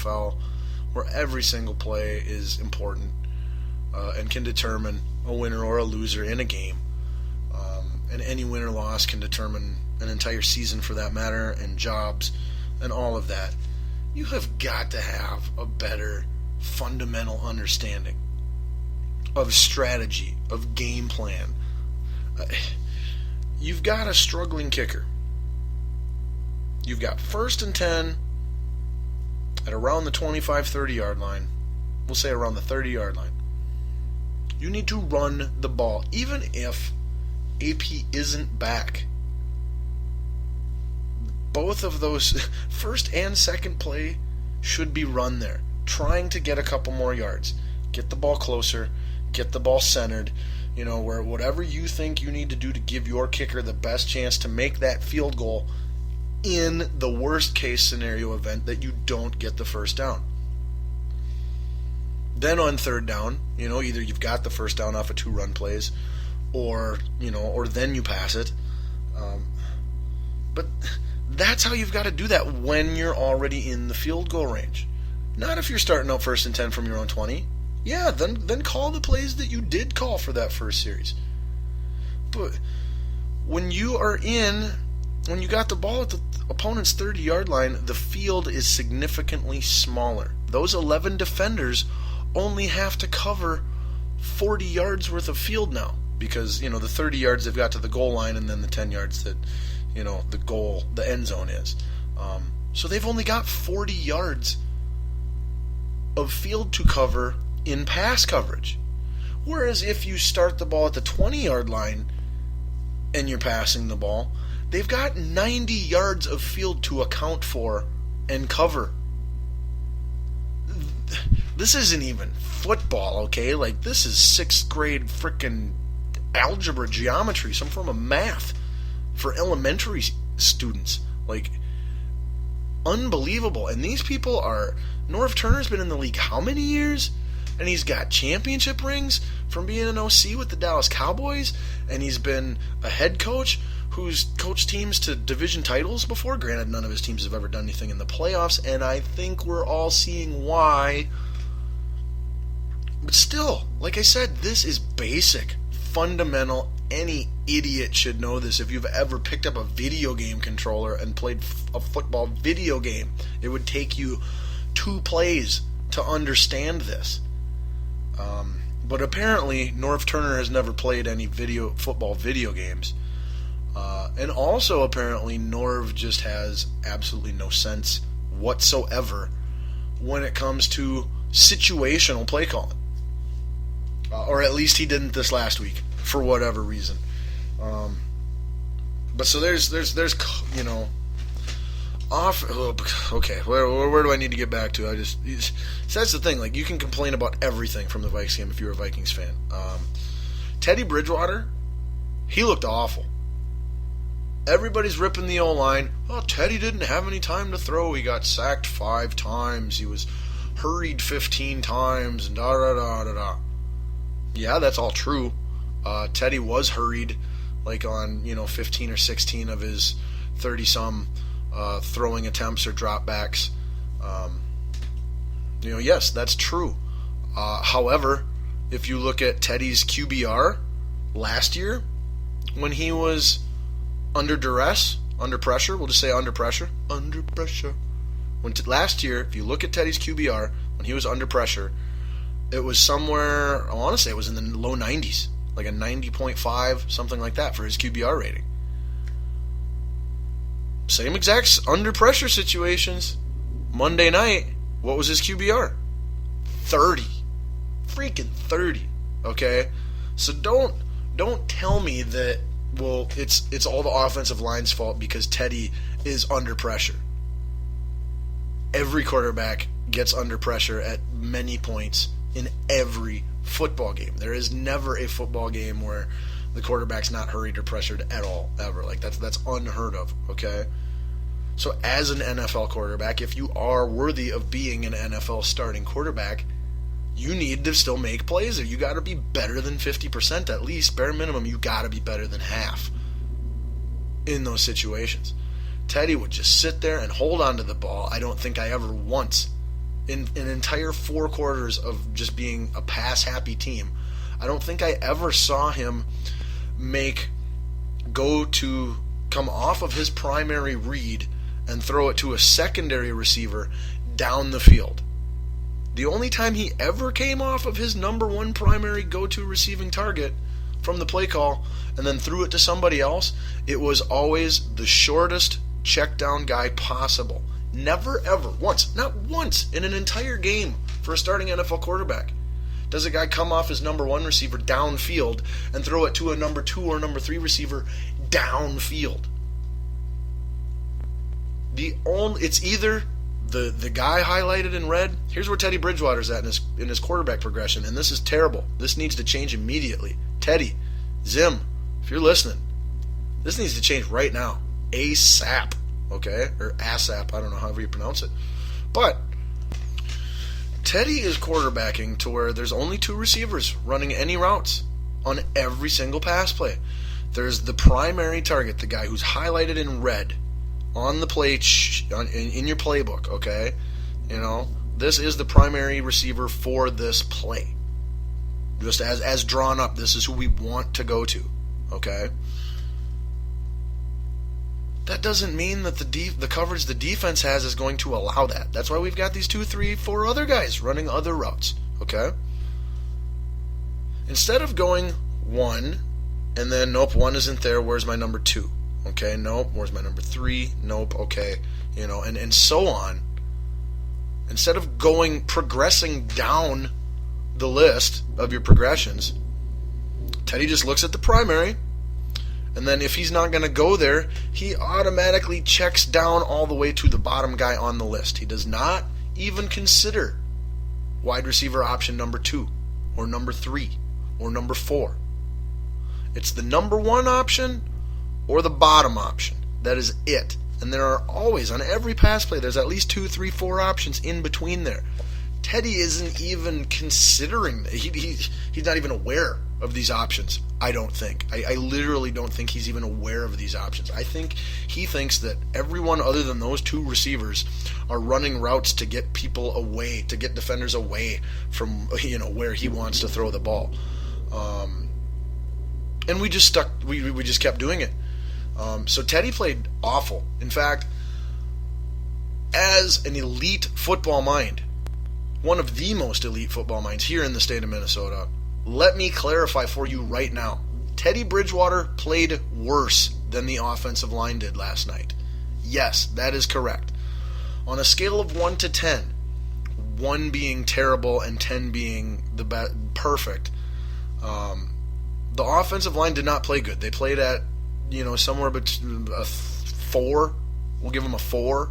NFL, where every single play is important and can determine a winner or a loser in a game. And any win or loss can determine an entire season for that matter, and jobs, and all of that. You have got to have a better fundamental understanding of strategy, of game plan. You've got a struggling kicker. You've got 1st and 10 at around the 25-30 yard line. We'll say around the 30 yard line. You need to run the ball, even if AP isn't back. Both of those, first and second play, should be run there, trying to get a couple more yards. Get the ball closer, get the ball centered, where whatever you think you need to do to give your kicker the best chance to make that field goal in the worst case scenario event that you don't get the first down. Then on 3rd down, either you've got the first down off of 2 run plays, or then you pass it. But that's how you've got to do that when you're already in the field goal range. Not if you're starting out 1st and 10 from your own 20. Yeah, then call the plays that you did call for that first series. But when you got the ball at the opponent's 30 yard line, the field is significantly smaller. Those 11 defenders only have to cover 40 yards worth of field now, because the 30 yards they've got to the goal line, and then the 10 yards that the end zone is. So they've only got 40 yards of field to cover in pass coverage. Whereas if you start the ball at the 20 yard line and you're passing the ball, they've got 90 yards of field to account for and cover. This isn't even football, okay? Like, this is 6th grade frickin' algebra, geometry, some form of math for elementary students. Like, unbelievable. And these people are... Norv Turner's been in the league how many years? And he's got championship rings from being an OC with the Dallas Cowboys, and he's been a head coach who's coached teams to division titles before. Granted, none of his teams have ever done anything in the playoffs, and I think we're all seeing why. But still, like I said, this is basic, fundamental. Any idiot should know this. If you've ever picked up a video game controller and played a football video game, it would take you 2 plays to understand this. But apparently, Norv Turner has never played any football video games. And also, apparently, Norv just has absolutely no sense whatsoever when it comes to situational play calling. Or at least he didn't this last week, for whatever reason. But so there's off. Oh, okay, where do I need to get back to? So that's the thing. Like, you can complain about everything from the Vikings game if you're a Vikings fan. Teddy Bridgewater, he looked awful. Everybody's ripping the O-line. Oh, Teddy didn't have any time to throw. He got sacked 5 times. He was hurried 15 times, and da-da-da-da-da. Yeah, that's all true. Teddy was hurried, like on 15 or 16 of his 30-some throwing attempts or dropbacks. Yes, that's true. However, if you look at Teddy's QBR last year, when he was under duress, under pressure, we'll just say under pressure. Last year, if you look at Teddy's QBR, when he was under pressure, it was somewhere, I want to say it was in the low 90s, like a 90.5, something like that for his QBR rating. Same exact under pressure situations. Monday night, what was his QBR? 30. Freaking 30. Okay? So don't tell me that, well, it's all the offensive line's fault because Teddy is under pressure. Every quarterback gets under pressure at many points in every football game. There is never a football game where the quarterback's not hurried or pressured at all, ever. Like, that's unheard of, okay? So as an NFL quarterback, if you are worthy of being an NFL starting quarterback, you need to still make plays. Or you got to be better than 50% at least. Bare minimum, you got to be better than half in those situations. Teddy would just sit there and hold on to the ball. I don't think I ever once in an entire 4 quarters of just being a pass-happy team, I don't think I ever saw him come off of his primary read and throw it to a secondary receiver down the field. The only time he ever came off of his number one primary go-to receiving target from the play call and then threw it to somebody else, it was always the shortest check down guy possible. Never ever, not once in an entire game for a starting NFL quarterback does a guy come off his number one receiver downfield and throw it to a number 2 or number 3 receiver downfield. It's either the guy highlighted in red. Here's where Teddy Bridgewater's at in his quarterback progression, and this is terrible. This needs to change immediately. Teddy, Zim, if you're listening, this needs to change right now. ASAP, okay? Or ASAP, I don't know however you pronounce it. But Teddy is quarterbacking to where there's only 2 receivers running any routes on every single pass play. There's the primary target, the guy who's highlighted in red on the play in your playbook, okay? You know, this is the primary receiver for this play. Just as drawn up, this is who we want to go to, okay? That doesn't mean that the coverage the defense has is going to allow that. That's why we've got these 2, 3, 4 other guys running other routes, okay? Instead of going 1, and then, nope, 1 isn't there, where's my number 2? Okay, nope, where's my number 3? Nope, okay, you know, and so on. Instead of progressing down the list of your progressions, Teddy just looks at the primary, and then if he's not going to go there, he automatically checks down all the way to the bottom guy on the list. He does not even consider wide receiver option number 2, or number 3, or number 4. It's the number 1 option or the bottom option. That is it. And there are always, on every pass play, there's at least 2, 3, 4 options in between there. Teddy isn't even considering, he's not even aware of these options, I don't think. I literally don't think he's even aware of these options. I think he thinks that everyone other than those 2 receivers are running routes to get people away, to get defenders away from, you know, where he wants to throw the ball. And we just kept doing it. So Teddy played awful. In fact, as an elite football mind, one of the most elite football minds here in the state of Minnesota, let me clarify for you right now. Teddy Bridgewater played worse than the offensive line did last night. Yes, that is correct. On a scale of 1 to 10, 1 being terrible and 10 being perfect, the offensive line did not play good. They played at, you know, somewhere between a 4. We'll give them a 4.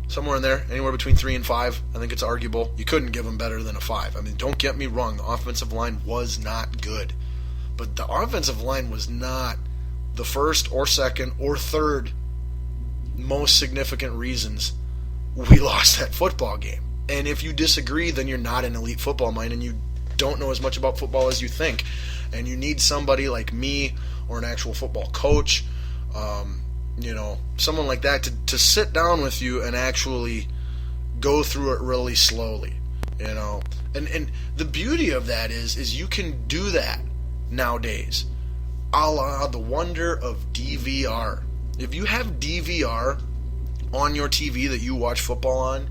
Somewhere in there, anywhere between 3 and 5. I think it's arguable. You couldn't give them better than a 5. I mean, don't get me wrong. The offensive line was not good. But the offensive line was not the first or second or third most significant reasons we lost that football game. And if you disagree, then you're not an elite football mind and you don't know as much about football as you think. And you need somebody like me or an actual football coach, you know, someone like that to sit down with you and actually go through it really slowly, you know. And the beauty of that is you can do that nowadays, a la the wonder of DVR. If you have DVR on your TV that you watch football on,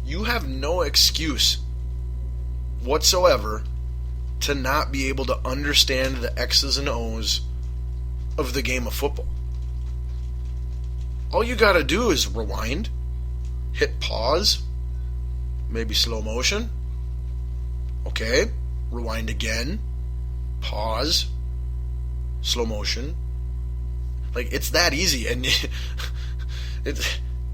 you have no excuse whatsoever to not be able to understand the X's and O's of the game of football. All you gotta do is rewind, hit pause, maybe slow motion. Okay, rewind again, pause, slow motion. Like, it's that easy, and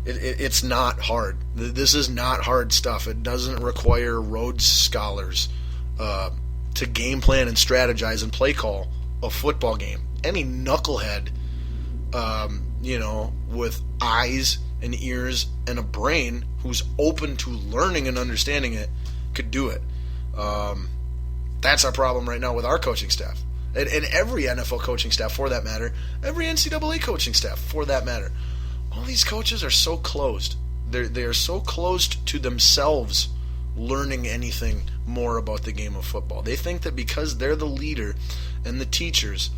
it's not hard. This is not hard stuff. It doesn't require Rhodes Scholars to game plan and strategize and play call a football game. Any knucklehead, you know, with eyes and ears and a brain who's open to learning and understanding it could do it. That's our problem right now with our coaching staff. And every NFL coaching staff, for that matter. Every NCAA coaching staff, for that matter. All these coaches are so closed. They are so closed to themselves learning anything more about the game of football. They think that because they're the leader and the teachers,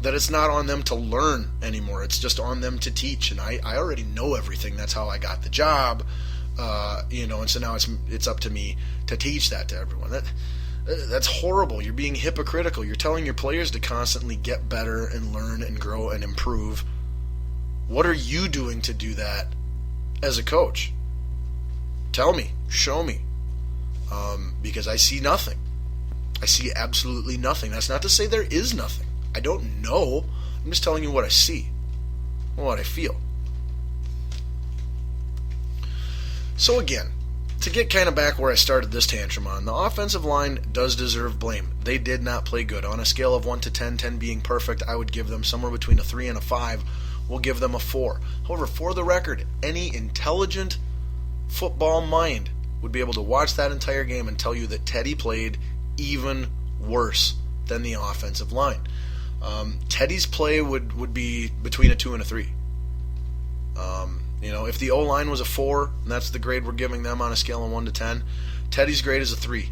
that it's not on them to learn anymore. It's just on them to teach. And I already know everything. That's how I got the job. And so now it's up to me to teach that to everyone. That's horrible. You're being hypocritical. You're telling your players to constantly get better and learn and grow and improve. What are you doing to do that as a coach? Tell me. Show me. Because I see nothing. I see absolutely nothing. That's not to say there is nothing. I don't know. I'm just telling you what I see, what I feel. So again, to get kind of back where I started this tantrum on, the offensive line does deserve blame. They did not play good. On a scale of 1 to 10, 10 being perfect, I would give them somewhere between a 3 and a 5. We'll give them a 4. However, for the record, any intelligent football mind would be able to watch that entire game and tell you that Teddy played even worse than the offensive line. Teddy's play would be between a 2 and a 3. If the O-line was a 4, and that's the grade we're giving them on a scale of 1 to 10, Teddy's grade is a 3.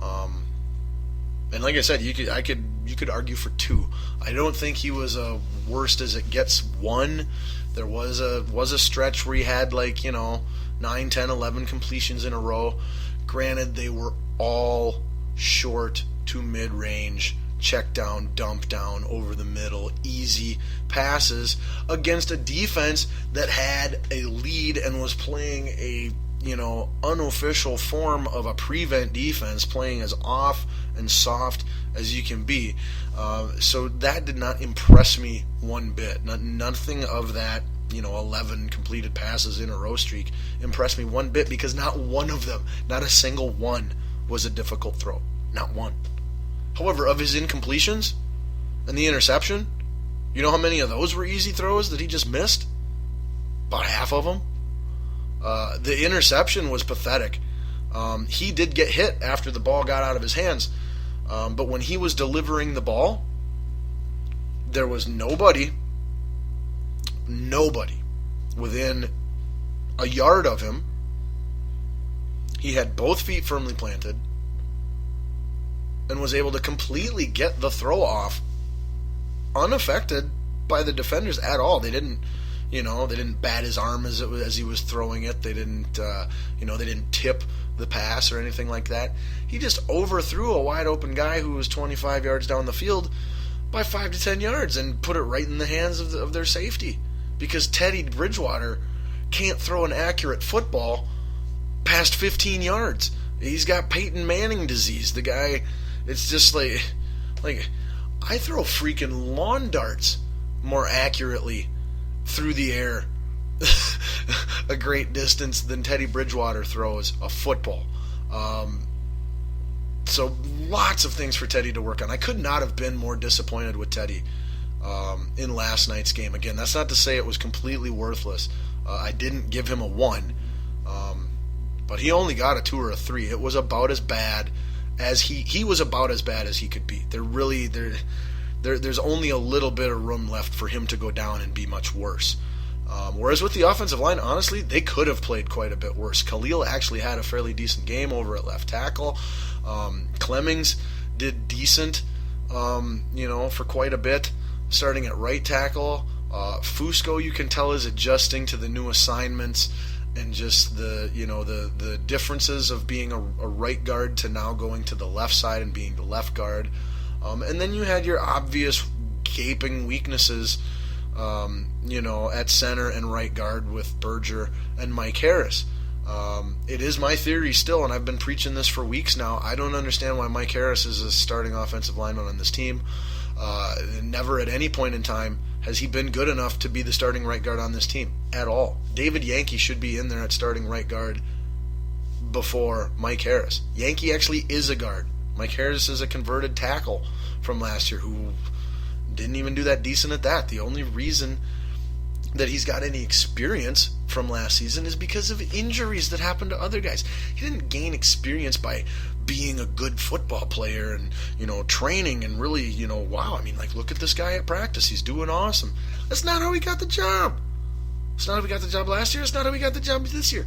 And like I said, you could argue for 2. I don't think he was a worst as it gets 1. There was a stretch where he had 9, 10, 11 completions in a row. Granted, they were all short to mid-range, check down, dump down, over the middle, easy passes against a defense that had a lead and was playing a unofficial form of a prevent defense, playing as off and soft as you can be. So that did not impress me one bit. Nothing of that 11 completed passes in a row streak impressed me one bit, because not one of them, not a single one, was a difficult throw. Not one. However, of his incompletions and the interception, you know how many of those were easy throws that he just missed? About half of them. The interception was pathetic. He did get hit after the ball got out of his hands, but when he was delivering the ball, there was nobody within a yard of him. He had both feet firmly planted and was able to completely get the throw off unaffected by the defenders at all. They didn't bat his arm as he was throwing it. They didn't tip the pass or anything like that. He just overthrew a wide open guy who was 25 yards down the field by 5 to 10 yards and put it right in the hands of their safety, because Teddy Bridgewater can't throw an accurate football past 15 yards. He's got Peyton Manning disease. The guy, it's just like I throw freaking lawn darts more accurately through the air a great distance than Teddy Bridgewater throws a football. So lots of things for Teddy to work on. I could not have been more disappointed with Teddy in last night's game. Again, that's not to say it was completely worthless. I didn't give him a 1, but he only got a 2 or a 3. It was about as bad as he was about as bad as he could be. There's only a little bit of room left for him to go down and be much worse. Whereas with the offensive line, honestly, they could have played quite a bit worse. Khalil actually had a fairly decent game over at left tackle. Clemmings did decent, for quite a bit, starting at right tackle. Fusco, you can tell, is adjusting to the new assignments and just the differences of being a right guard to now going to the left side and being the left guard. And then you had your obvious gaping weaknesses, at center and right guard with Berger and Mike Harris. It is my theory still, and I've been preaching this for weeks now, I don't understand why Mike Harris is a starting offensive lineman on this team. Never at any point in time has he been good enough to be the starting right guard on this team at all. David Yankee should be in there at starting right guard before Mike Harris. Yankee actually is a guard. Mike Harris is a converted tackle from last year who didn't even do that decent at that. The only reason that he's got any experience from last season is because of injuries that happened to other guys. He didn't gain experience by being a good football player and, training and really, wow, look at this guy at practice. He's doing awesome. That's not how he got the job. It's not how we got the job last year. It's not how we got the job this year.